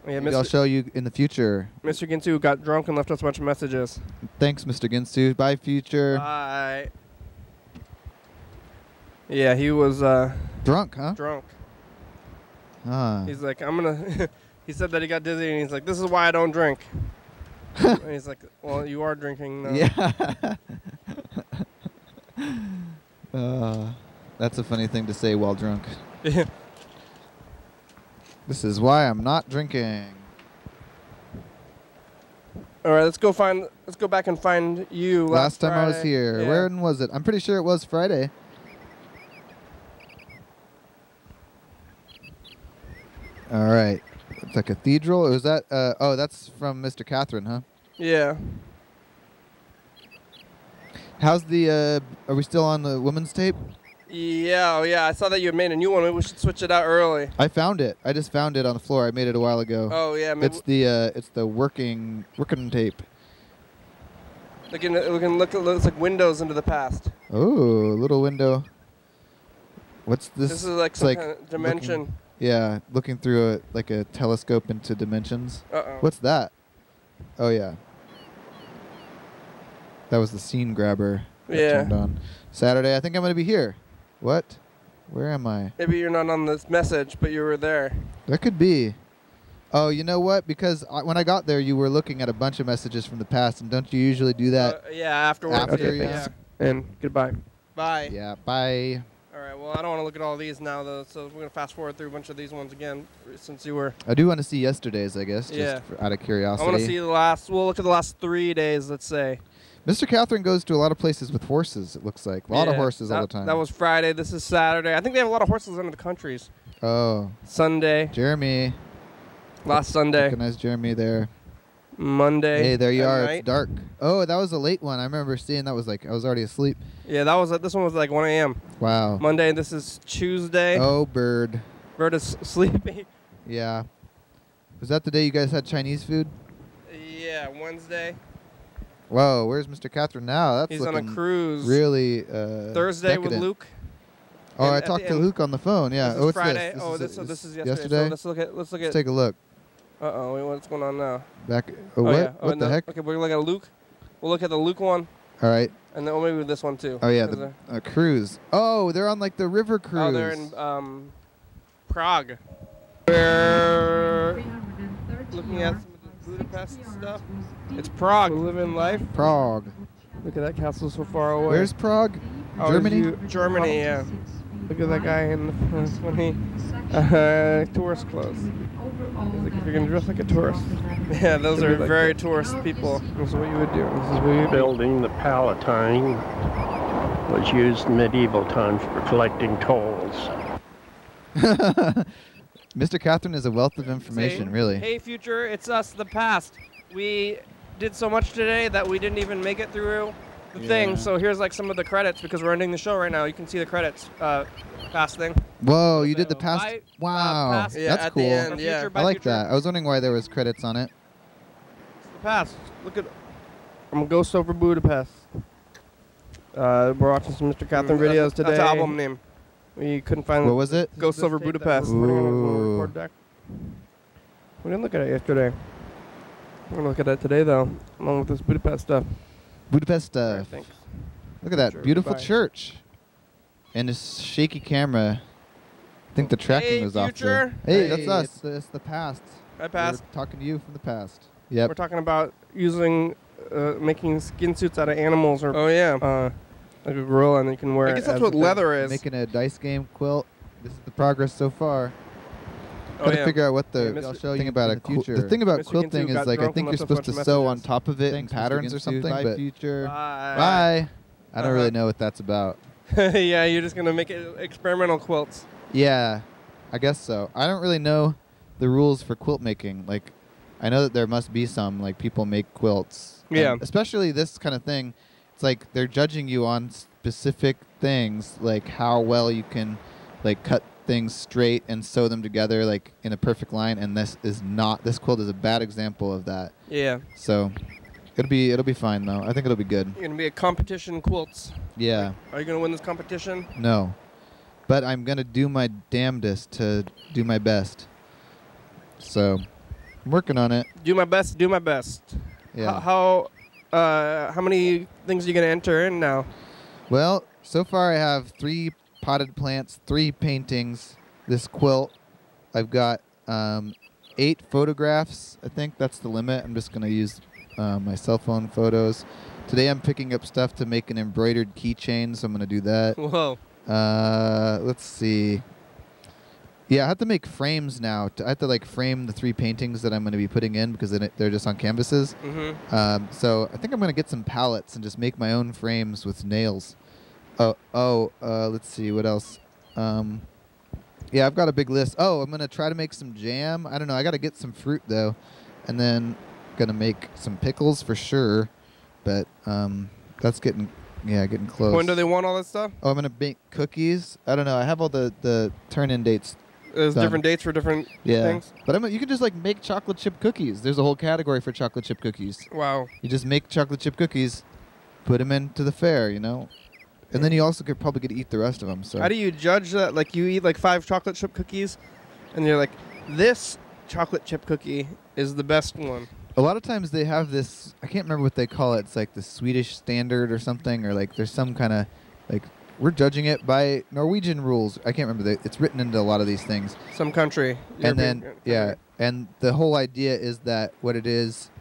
Yeah, Maybe I'll show you in the future. Mr. Ginsu got drunk and left us a bunch of messages. Thanks, Mr. Ginsu. Bye, future. Bye. Yeah, he was drunk, huh? Drunk. Ah. He's like, I'm gonna. He said that he got dizzy, and he's like, "This is why I don't drink." And he's like, "Well, you are drinking now." Yeah. That's a funny thing to say while drunk. This is why I'm not drinking. All right, let's go back and find you. Last time I was Friday. here. Yeah. When was it? I'm pretty sure it was Friday. All right. It's a cathedral. Was that? Oh, that's from Mr. Catherine, huh? Yeah. How's the? Are we still on the women's tape? Yeah, oh yeah. I saw that you had made a new one. Maybe we should switch it out early. I found it. I just found it on the floor. I made it a while ago. Oh yeah. Maybe It's the working tape. we can look at looks like windows into the past. Oh, little window. What's this? This is like some kind of dimension. Looking through a telescope into dimensions. Uh-oh. What's that? Oh yeah. That was the scene grabber that turned on. Saturday, I think I'm going to be here. What? Where am I? Maybe you're not on this message, but you were there. That could be. Oh, you know what? Because when I got there, you were looking at a bunch of messages from the past, and don't you usually do that? Yeah, afterwards. After, yeah. And goodbye. Bye. Yeah, bye. All right, well, I don't want to look at all these now, though, so we're going to fast forward through a bunch of these ones again, since you were... I do want to see yesterday's, I guess, Yeah. just out of curiosity. I want to see we'll look at the last 3 days, let's say. Mr. Catherine goes to a lot of places with horses, it looks like. A lot of horses all the time. That was Friday. This is Saturday. I think they have a lot of horses under the countries. Oh. Sunday. Jeremy. Last Sunday. Recognize Jeremy there. Monday. Hey, there you are. Night. It's dark. Oh, that was a late one. I remember seeing that was I was already asleep. Yeah, this one was like 1 a.m. Wow. Monday, this is Tuesday. Oh, Bird. Bird is sleepy. Yeah. Was that the day you guys had Chinese food? Yeah, Wednesday. Whoa, where's Mr. Catherine now? That's He's on a cruise. Really Thursday decadent. with Luke. Oh, I talked to Luke on the phone. Yeah. This is Friday. This is yesterday. yesterday. So let's look at. Let's take a look. Uh-oh, wait, what's going on now? Back. Oh, what? Yeah. What the heck? Okay, we're looking at Luke. We'll look at the Luke one. All right. And then maybe this one too. Oh yeah, the cruise. Oh, they're on like the river cruise. Oh, they're in Prague. We're looking at some of the Budapest stuff. It's Prague. Living life. Prague. Look at that castle so far away. Where's Prague? Oh, Germany? Germany, yeah. Look at that guy in the funny tourist clothes. He's like, if you're going to dress like a tourist. Yeah, those are very tourist people. This is what you would do. This is what you would Building the Palatine was used in medieval times for collecting tolls. Mr. Catherine is a wealth of information, really. Hey, future, it's us, the past. We did so much today that we didn't even make it through the thing. So here's like some of the credits because we're ending the show right now. You can see the credits. Past thing. Whoa, you did the past. Wow, past, that's cool. End, yeah. I like that. I was wondering why there was credits on it. It's the past. Look at. I'm Ghost Over Budapest. We're watching some Mr. Catherine videos today. That's the album name. We couldn't find. What was it? Ghost Over Budapest. Ooh. We didn't look at it yesterday. We're gonna look at that today, though, along with this Budapest stuff. Budapest stuff. Right, thanks. Look at that Sure, beautiful bye. church. And this shaky camera. I think the tracking was off there. Hey, Hey, that's us. It's the past. Hi, past. We're talking to you from the past. Yep. We're talking about making skin suits out of animals, or like a gorilla, and you can wear. I guess that's what leather is. Making a dice game quilt. This is the progress so far. Oh, Gotta figure out what the I'll thing about the thing about quilting is like I think you're supposed to sew on top of it in patterns or something. But bye. I don't really know what that's about. Yeah, you're just gonna make it experimental quilts. Yeah, I guess so. I don't really know the rules for quilt making. Like, I know that there must be some. Like, people make quilts. Yeah. And especially this kind of thing. It's like they're judging you on specific things, like how well you can, like, cut things straight and sew them together, like, in a perfect line. And this is not. This quilt is a bad example of that. Yeah. So, it'll be fine though. I think it'll be good. You're gonna be a competition quilts. Yeah. Are you gonna win this competition? No. But I'm going to do my damnedest to do my best. So, I'm working on it. Do my best. Do my best. Yeah. How many things are you gonna enter in now? Well, so far I have 3 potted plants, 3 paintings, this quilt. I've got 8 photographs. I think that's the limit. I'm just going to use my cell phone photos. Today I'm picking up stuff to make an embroidered keychain, so I'm going to do that. Whoa. Let's see. Yeah, I have to make frames now. I have to like frame the 3 paintings that I'm going to be putting in because they're just on canvases. So I think I'm going to get some pallets and just make my own frames with nails. Let's see what else. Yeah, I've got a big list. I'm going to try to make some jam. I don't know. I got to get some fruit though, and then going to make some pickles for sure. But that's getting close. When do they want all that stuff? I'm going to bake cookies. I don't know. I have all the turn-in dates. There's different dates for different things? But you can just like make chocolate chip cookies. There's a whole category for chocolate chip cookies. Wow. You just make chocolate chip cookies, put them into the fair, you know? And then you also could probably get to eat the rest of them. So how do you judge that? Like you eat like 5 chocolate chip cookies, and you're like, this chocolate chip cookie is the best one. A lot of times they have this, I can't remember what they call it. It's like the Swedish standard or something, or like there's some kind of, like, we're judging it by Norwegian rules. I can't remember. It's written into a lot of these things. Some country. And then, and the whole idea is that what it is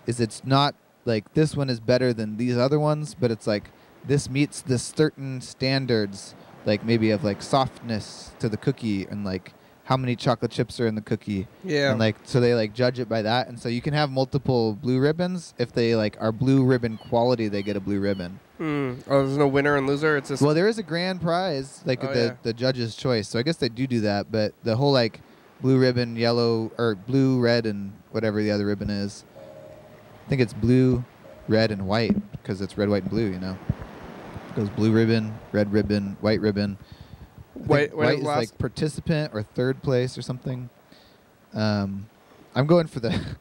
it's not like this one is better than these other ones, but it's like this meets this certain standards, like maybe of like softness to the cookie and like how many chocolate chips are in the cookie. Yeah. And like, so they like judge it by that. And so you can have multiple blue ribbons. If they like are blue ribbon quality, they get a blue ribbon. Oh, there's no winner and loser? It's just... Well, there is a grand prize, like the judge's choice. So I guess they do that. But the whole like blue ribbon, yellow, or blue, red, and whatever the other ribbon is. I think it's blue, red, and white because it's red, white, and blue, you know. It goes blue ribbon, red ribbon, white ribbon. White is like participant or third place or something. I'm going for the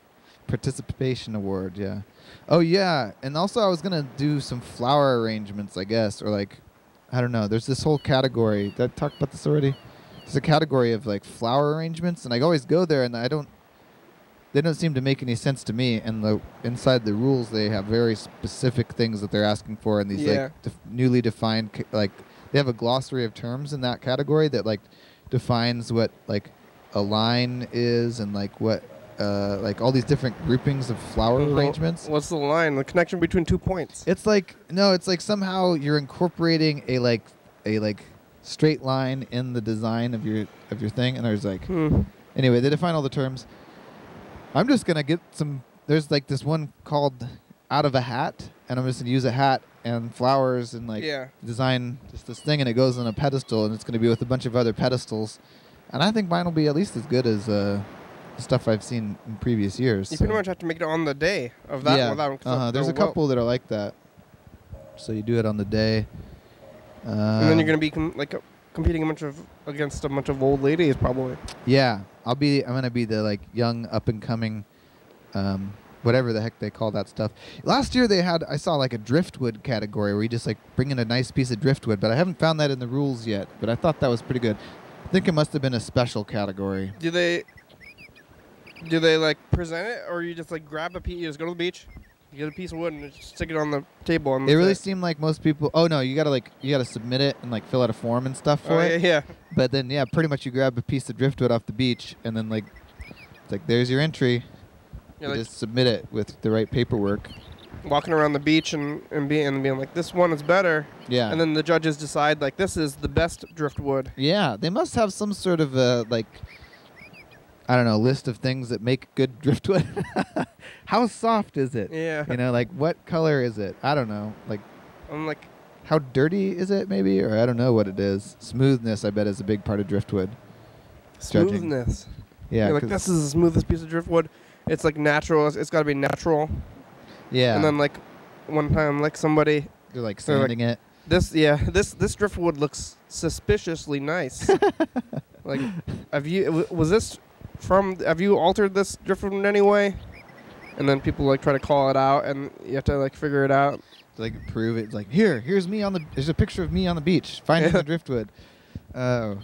participation award, yeah. Oh, yeah. And also I was going to do some flower arrangements, I guess, or like, I don't know. There's this whole category. Did I talk about this already? There's a category of like flower arrangements, and I always go there, and they don't seem to make any sense to me. And inside the rules, they have very specific things that they're asking for, and these like newly defined, like, they have a glossary of terms in that category that like defines what like a line is and like what like all these different groupings of flower arrangements. What's the line? The connection between 2 points. It's like it's like somehow you're incorporating a straight line in the design of your thing, and there's like anyway, they define all the terms. I'm just gonna get some. There's like this one called out of a hat, and I'm just gonna use a hat and flowers and like design just this thing, and it goes on a pedestal, and it's going to be with a bunch of other pedestals, and I think mine will be at least as good as stuff I've seen in previous years. You pretty much have to make it on the day of that. Yeah, there's a couple that are like that, so you do it on the day, and then you're going to be competing against a bunch of old ladies probably. Yeah, I'm going to be the like young up and coming. Whatever the heck they call that stuff. Last year I saw like a driftwood category where you just like bring in a nice piece of driftwood, but I haven't found that in the rules yet, but I thought that was pretty good. I think it must have been a special category. Do they like present it, or you just like grab a piece, you just go to the beach, you get a piece of wood and just stick it on the table? And it really seemed like most people, you gotta submit it and like fill out a form and stuff for it. Yeah. But then pretty much you grab a piece of driftwood off the beach, and then like it's like there's your entry. You just submit it with the right paperwork. Walking around the beach and being like, this one is better. Yeah. And then the judges decide, like, this is the best driftwood. Yeah. They must have some sort of list of things that make good driftwood. How soft is it? Yeah. You know, like, what color is it? I don't know. Like, how dirty is it, maybe? Or I don't know what it is. Smoothness, I bet, is a big part of driftwood. Smoothness. Judging. Yeah. You're like, this is the smoothest piece of driftwood. It's like natural. It's got to be natural. Yeah. And then like one time, like somebody, they're like sanding it. This driftwood looks suspiciously nice. Like, have you altered this driftwood in any way? And then people like try to call it out, and you have to like figure it out. To, like prove it. It's like, here's me there's a picture of me on the beach finding the driftwood. Oh.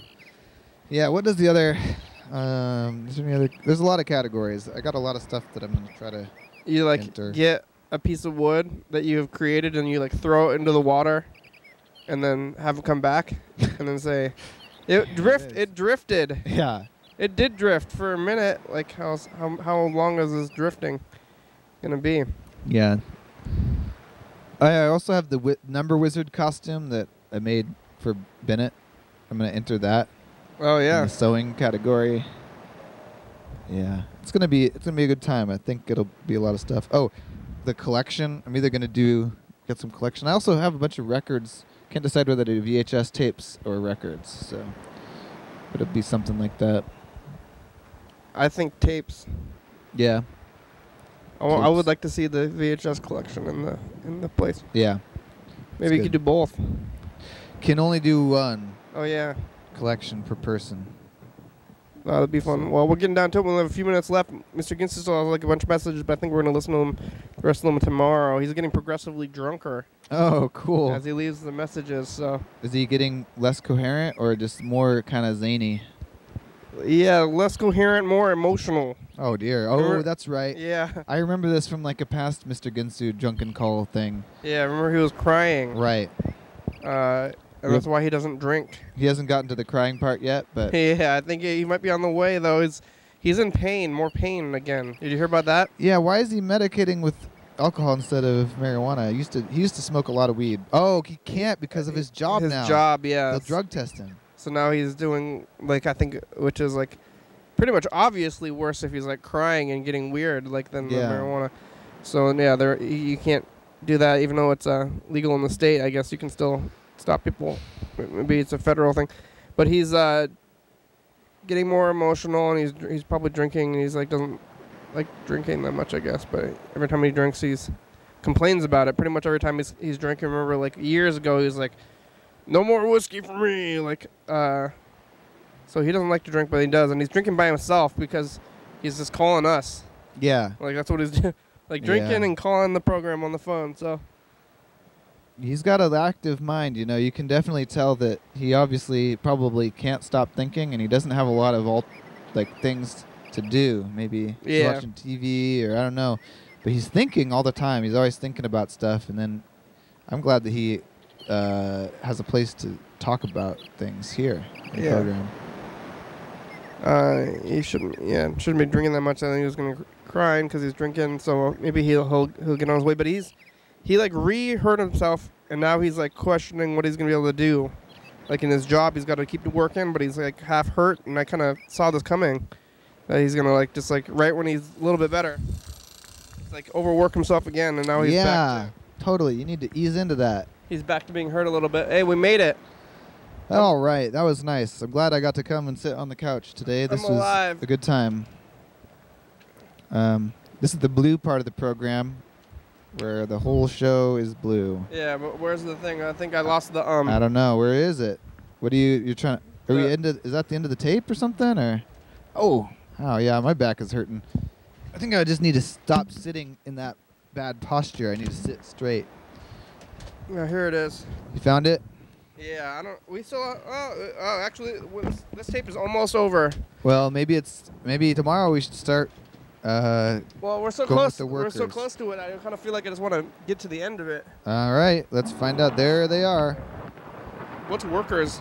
Yeah. What does the other? There's a lot of categories. I got a lot of stuff that I'm going to try to enter. Get a piece of wood that you have created, and you like throw it into the water, and then have it come back, and then say, it drifted. Yeah. It did drift for a minute. Like how long is this drifting going to be? Yeah. I also have the number wizard costume that I made for Bennett. I'm going to enter that. Oh yeah. In the sewing category. Yeah, it's gonna be a good time. I think it'll be a lot of stuff. Oh, the collection. I'm either gonna get some collection. I also have a bunch of records. Can't decide whether to do VHS tapes or records. So, but it'll be something like that. I think tapes. Yeah. I would like to see the VHS collection in the place. Yeah. Maybe you could do both. Can only do one. Oh yeah. Collection per person. That'd be fun. Well, we're getting down to it. We'll have a few minutes left. Mr. Ginsu still has like a bunch of messages, but I think we're going to listen to him, the rest of them tomorrow. He's getting progressively drunker. Oh, cool. As he leaves the messages, so. Is he getting less coherent or just more kind of zany? Yeah, less coherent, more emotional. Oh, dear. Oh, that's right. Yeah. I remember this from like a past Mr. Ginsu drunken call thing. Yeah, remember he was crying. Right. And that's why he doesn't drink. He hasn't gotten to the crying part yet, but... Yeah, I think he might be on the way, though. He's in pain, more pain again. Did you hear about that? Yeah, why is he medicating with alcohol instead of marijuana? He used to smoke a lot of weed. Oh, he can't because of his job now. His job, yeah. They'll drug test him. So now he's doing, like, I think, which is, like, pretty much obviously worse if he's, like, crying and getting weird, like, than the marijuana. So, yeah, you can't do that, even though it's legal in the state. I guess you can still stop people. Maybe it's a federal thing. But he's getting more emotional, and he's probably drinking, and he's, like, doesn't like drinking that much, I guess. But every time he drinks, complains about it. Pretty much every time he's drinking. Remember, like, years ago, he was like, no more whiskey for me. Like, so he doesn't like to drink, but he does. And he's drinking by himself because he's just calling us. Yeah. Like, that's what he's doing. Like, drinking and calling the program on the phone, so. He's got an active mind, you know. You can definitely tell that he obviously probably can't stop thinking, and he doesn't have a lot of, things to do. Maybe he's watching TV, or I don't know. But he's thinking all the time. He's always thinking about stuff, and then I'm glad that he has a place to talk about things here in the program. He shouldn't be drinking that much. I think he was going to crying because he's drinking, so maybe he'll get on his way. But he like re-hurt himself, and now he's like questioning what he's going to be able to do. Like in his job, he's got to keep working, but he's like half hurt, and I kind of saw this coming. That he's going to like just like right when he's a little bit better, he's like overwork himself again, and now he's back to, totally. You need to ease into that. He's back to being hurt a little bit. Hey, we made it. All right, that was nice. I'm glad I got to come and sit on the couch today. This was a good time. This is the blue part of the program, where the whole show is blue. Yeah, but where's the thing? I think I lost the I don't know. Where is it? What are you're trying to... Is that the end of the tape or something? Or... Oh, yeah, my back is hurting. I think I just need to stop sitting in that bad posture. I need to sit straight. Yeah, here it is. You found it? Yeah, we still... actually, this tape is almost over. Well, maybe tomorrow we should start... well, we're so close. We're so close to it. I kind of feel like I just want to get to the end of it. All right, let's find out. There they are. What's workers?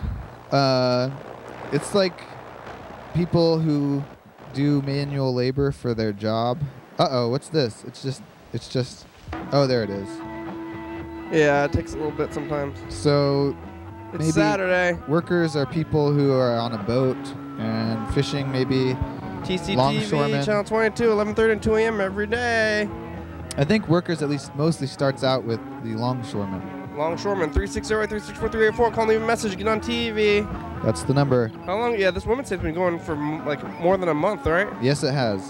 It's like people who do manual labor for their job. Uh-oh, what's this? It's just. Oh, there it is. Yeah, it takes a little bit sometimes. So it's Saturday. Workers are people who are on a boat and fishing, maybe. TCTV, Channel 22, 11:30 and 2 a.m. every day. I think workers at least mostly starts out with the longshoremen. Longshoremen, 360-364-384. Call, leave a message, get on TV. That's the number. How long? Yeah, this woman's been going for like more than a month, right? Yes, it has.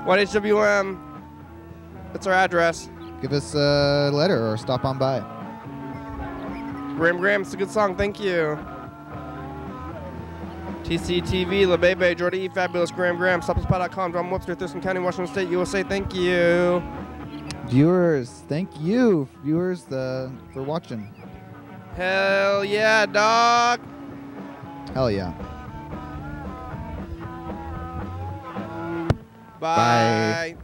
YDHWM. That's our address. Give us a letter or stop on by. Graham, it's a good song. Thank you. TCTV, La Bebe, Jordy E, Fabulous, Graham, StopTheSpot.com, John Webster, Thurston County, Washington State, USA. Thank you. Viewers, thank you. Viewers for watching. Hell yeah, dog. Hell yeah. Bye.